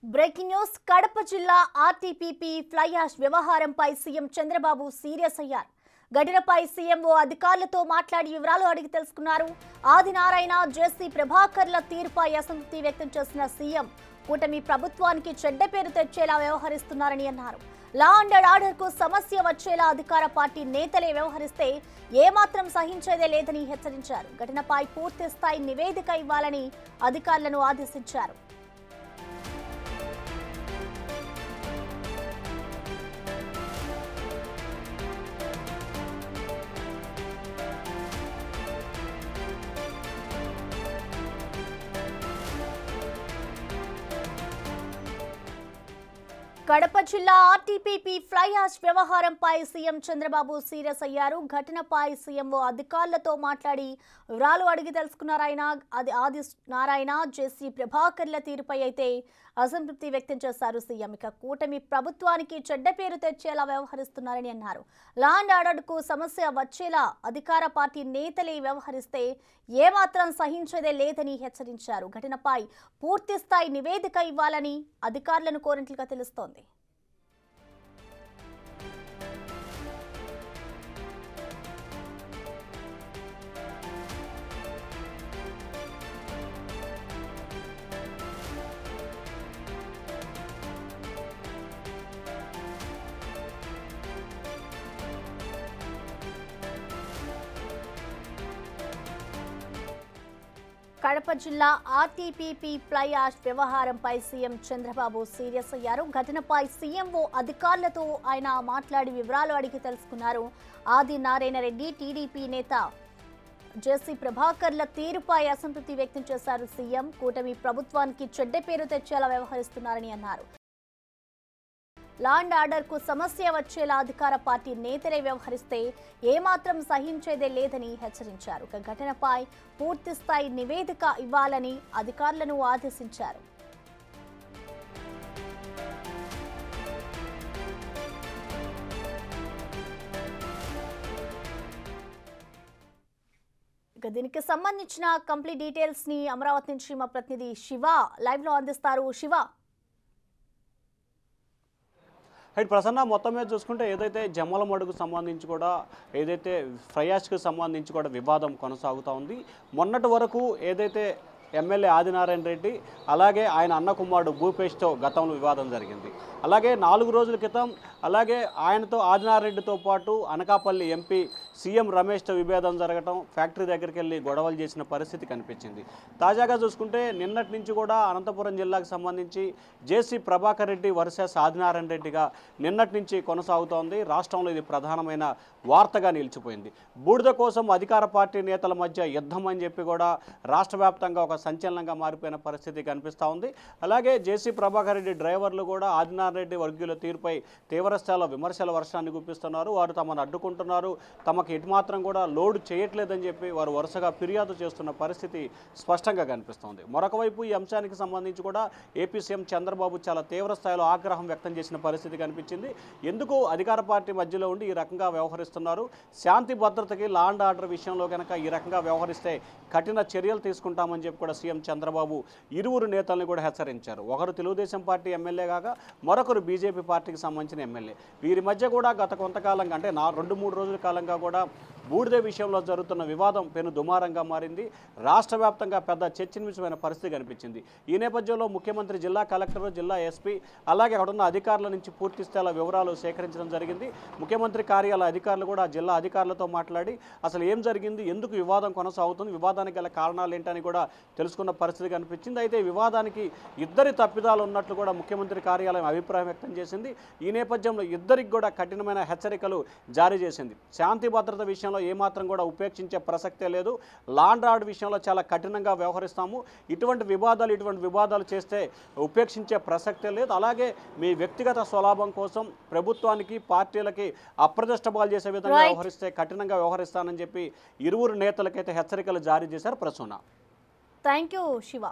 Breaking news Kadapa జిల్లా RTPP fly ash వ్యవహారంపై CM Chandrababu serious అయ్యారు. ఘటనపై సీఎంఓ అధికారులతో మాట్లాడి వివరాలు అడిగి తెలుసుకున్నారు. ఆదినారాయణ, జేసీ ప్రభాకర్ల తీరుపై అసంతృప్తి వ్యక్తం చేసిన సీఎం కూటమి ప్రభుత్వానికి చెడ్డ పేరు తెచ్చేలా వ్యవహరిస్తున్నారని అన్నారు. లా అండ్ ఆర్డర్ కు సమస్య వచ్చేలా అధికార పార్టీ నేతలే వ్యవహరిస్తే ఏమాత్రం సహించేదే లేదని హెచ్చరించారు. ఘటనపై పూర్తి స్థాయి నివేదిక ఇవ్వాలని అధికారులను ఆదేశించారు. కడప జిల్లా ఆర్టీపీపీ ఫ్లై యాష్ వ్యవహారంపై సీఎం చంద్రబాబు సీరియస్ అయ్యారు. ఘటనపై సీఎంఓ అధికారులతో మాట్లాడి వివరాలు అడిగి తెలుసుకున్నారు. ఆది నారాయణ, జేసీ ప్రభాకర్ల తీరుపై అయితే అసంతృప్తి వ్యక్తం చేశారు సీఎం. ఇక కూటమి ప్రభుత్వానికి చెడ్డ పేరు తెచ్చేలా వ్యవహరిస్తున్నారని అన్నారు. లా అండ్ ఆర్డర్ కు సమస్య వచ్చేలా అధికార పార్టీ నేతలే వ్యవహరిస్తే ఏమాత్రం సహించేదే లేదని హెచ్చరించారు. ఘటనపై పూర్తి స్థాయి నివేదిక ఇవ్వాలని అధికారులను కోరినట్లుగా తెలుస్తోంది. కడప జిల్లా ఆర్టీపీపీ ఫ్లై యాష్ వ్యవహారంపై సీఎం చంద్రబాబు సీరియస్ అయ్యారు. ఘటనపై సీఎంఓ అధికారులతో ఆయన మాట్లాడి వివరాలు అడిగి తెలుసుకున్నారు. ఆది నారాయణ రెడ్డి, టీడీపీ నేత జేసీ ప్రభాకర్ల తీరుపై అసంతృప్తి వ్యక్తం చేశారు సీఎం. కూటమి ప్రభుత్వానికి చెడ్డ పేరు తెచ్చేలా వ్యవహరిస్తున్నారని అన్నారు. లా అండ్ ఆర్డర్ కు సమస్య వచ్చేలా అధికార పార్టీ నేతలే వ్యవహరిస్తే ఏమాత్రం సహించేదే లేదని హెచ్చరించారు. ఘటనపై పూర్తి స్థాయి నివేదిక ఇవ్వాలని అధికారులను ఆదేశించారు. దీనికి సంబంధించిన కంప్లీట్ డీటెయిల్స్ ని అమరావతి నుంచి మా ప్రతినిధి శివ లైవ్ లో అందిస్తారు. శివ, రైట్ ప్రసన్న, మొత్తం మీద చూసుకుంటే ఏదైతే జమ్మలమడుగుకు సంబంధించి కూడా ఏదైతే ఫ్లై యాష్కి సంబంధించి కూడా వివాదం కొనసాగుతూ ఉంది. మొన్నటి వరకు ఏదైతే ఎమ్మెల్యే ఆదినారాయణ రెడ్డి అలాగే ఆయన అన్న కుమారుడు భూపేష్తో గతంలో వివాదం జరిగింది. అలాగే 4 రోజుల క్రితం అలాగే ఆయనతో ఆదినారాయణ రెడ్డితో పాటు అనకాపల్లి ఎంపీ సీఎం రమేష్తో విభేదం జరగటం, ఫ్యాక్టరీ దగ్గరికి వెళ్ళి గొడవలు చేసిన పరిస్థితి కనిపించింది. తాజాగా చూసుకుంటే నిన్నటి నుంచి కూడా అనంతపురం జిల్లాకు సంబంధించి జేసీ ప్రభాకర్ రెడ్డి వర్సెస్ ఆదినారాయణ రెడ్డిగా నిన్నటి నుంచి కొనసాగుతోంది. రాష్ట్రంలో ఇది ప్రధానమైన వార్తగా నిలిచిపోయింది. బూడిద కోసం అధికార పార్టీ నేతల మధ్య యుద్ధం అని చెప్పి కూడా రాష్ట్ర వ్యాప్తంగా ఒక సంచలనంగా మారిపోయిన పరిస్థితి కనిపిస్తూ ఉంది. అలాగే జేసీ ప్రభాకర్ రెడ్డి డ్రైవర్లు కూడా ఆదినారాయణ రెడ్డి వర్గీయుల తీరుపై తీవ్రస్థాయిలో విమర్శల వర్షాన్ని గుప్పిస్తున్నారు. వారు తమను అడ్డుకుంటున్నారు, తమకు ఎటుమాత్రం కూడా లోడ్ చేయట్లేదని చెప్పి వారు వరుసగా ఫిర్యాదు చేస్తున్న పరిస్థితి స్పష్టంగా కనిపిస్తోంది. మరొక వైపు ఈ అంశానికి సంబంధించి కూడా ఏపీ సీఎం చంద్రబాబు చాలా తీవ్ర స్థాయిలో ఆగ్రహం వ్యక్తం చేసిన పరిస్థితి కనిపించింది. ఎందుకు అధికార పార్టీ మధ్యలో ఉండి ఈ రకంగా వ్యవహరిస్తున్నారు, శాంతి భద్రతకి లా అండ్ ఆర్డర్ విషయంలో కనుక ఈ రకంగా వ్యవహరిస్తే కఠిన చర్యలు తీసుకుంటామని చెప్పి కూడా సీఎం చంద్రబాబు ఇరువురు నేతల్ని కూడా హెచ్చరించారు. ఒకరు తెలుగుదేశం పార్టీ ఎమ్మెల్యే కాగా మరొకరు బీజేపీ పార్టీకి సంబంధించిన ఎమ్మెల్యే. వీరి మధ్య కూడా గత కొంతకాలంగా అంటే 2-3 రోజుల కాలంగా కూడా బూడిద విషయంలో జరుగుతున్న వివాదం పెను దుమారంగా మారింది. రాష్ట్ర వ్యాప్తంగా పెద్ద చర్చనీయాంశమైన పరిస్థితి కనిపించింది. ఈ నేపథ్యంలో ముఖ్యమంత్రి జిల్లా కలెక్టర్, జిల్లా ఎస్పీ అలాగే అక్కడున్న అధికారుల నుంచి పూర్తి స్థాయిలో వివరాలు సేకరించడం జరిగింది. ముఖ్యమంత్రి కార్యాలయ అధికారులు కూడా జిల్లా అధికారులతో మాట్లాడి అసలు ఏం జరిగింది, ఎందుకు వివాదం కొనసాగుతుంది, వివాదానికి గల కారణాలు ఏంటని కూడా తెలుసుకున్న పరిస్థితి కనిపించింది. అయితే వివాదానికి ఇద్దరి తప్పిదాలు ఉన్నట్లు కూడా ముఖ్యమంత్రి కార్యాలయం అభిప్రాయం వ్యక్తం చేసింది. ఈ నేపథ్యంలో ఇద్దరికి కూడా కఠినమైన హెచ్చరికలు జారీ చేసింది. శాంతి భద్రత విషయంలో ఏమాత్రం కూడా ఉపేక్షించే ప్రసక్తే లేదు, లా అండ్ ఆర్డర్ విషయంలో చాలా కఠినంగా వ్యవహరిస్తాము, ఇటువంటి వివాదాలు చేస్తే ఉపేక్షించే ప్రసక్తే లేదు, అలాగే మీ వ్యక్తిగత స్వలాభం కోసం ప్రభుత్వానికి పార్టీలకి అప్రతిష్టపాలు చేసే విధంగా వ్యవహరిస్తే కఠినంగా వ్యవహరిస్తానని చెప్పి ఇరువురు నేతలకైతే హెచ్చరికలు జారీ చేశారు. Prasuna, thank you Shiva.